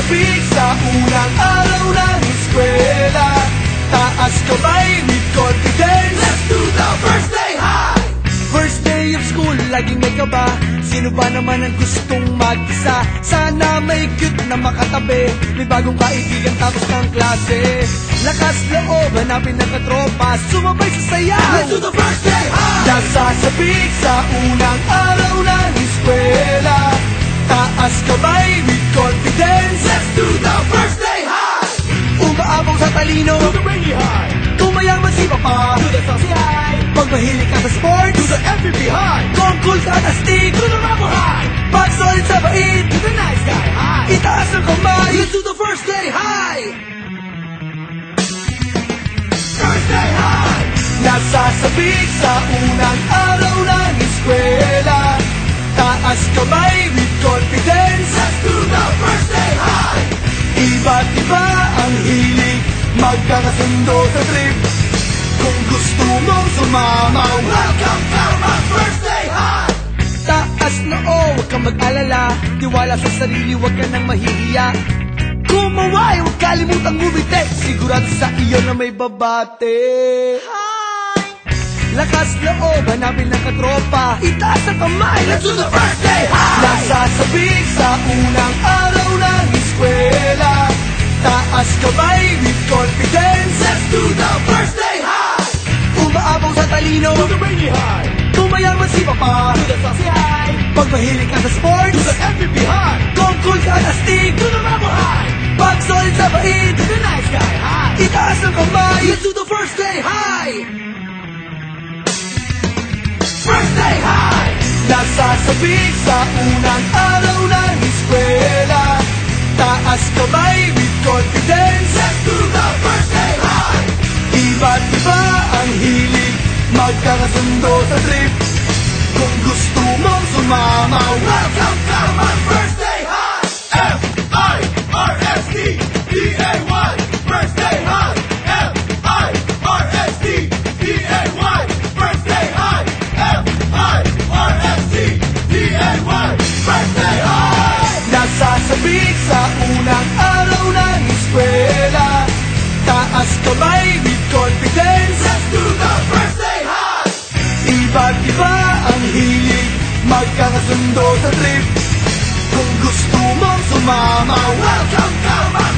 Nasasabik sa unang araw ng eskwela, taas kamay with confidence. Let's do the first day high! First day of school, laging may kaba. Sino ba naman ang gustong mag-isa? Sana may cute na makatabi, may bagong kaibigan tapos ng klase. Lakas loob, hanapin ng katropa, sumabay sa sayaw. Let's do the first day high! Nasasabik sa unang araw ng eskwela, taas kamay with confidence. Let's do the first day high! Umaapaw sa talino, To the rainy high! kung mayaman si papa, To the saucy high! pag mahilig ka sa sports, To the MVP high! kung cool ka at astig, To the rebel high! pag solid sa bait, To the nice guy high! itaas ang kamay. Let's do the first day high! First day high! Nasasabik sa unang araw ng eskwela, taas kamay with confidence. Let's do the first day high! Iba't iba ang hilig, magkakasundo sa trip. Kung gusto mong sumamaw, Welcome to my first day high! taas na huwag kang mag-alala, tiwala sa sarili, huwag ka nang mahihiya. Kumaway, huwag kalimutang ngumiti, sigurado sa iyo na may babate. Lakas loob, hanapin ng katropa, itaas ang kamay. Let's do the first day high! Nasasabik sa unang araw ng eskwela, taas kamay with confidence. Let's do the first day high! Umaapaw sa talino, To the rainy high! kung mayaman si papa, To the saucy high! pag mahilig ka sa sports, To the MVP high! kung cool ka at astig, To the rebel high! pag solid sa bait, To the nice guy high! itaas ang kamay. Let's do the first day high! First day high! Nasasabik sa unang araw ng eskwela, taas kamay with confidence. Let's do the first day high! Iba't iba ang hilig, magkakasundo sa trip. Kung gusto mong sumamaw, Welcome to my first day high! F-I-R-S-T D-A-Y First day high! F-I-R-S-T D-A-Y First day high! F-I-R-S-T D-A-Y First day high! nasasabik sa unang araw ng eskwela, taas kamay with confidence. Let's do the first day high! Iba't iba ang hilig, magkakasundo sa trip. Kung gusto mong sumamaw, Welcome to my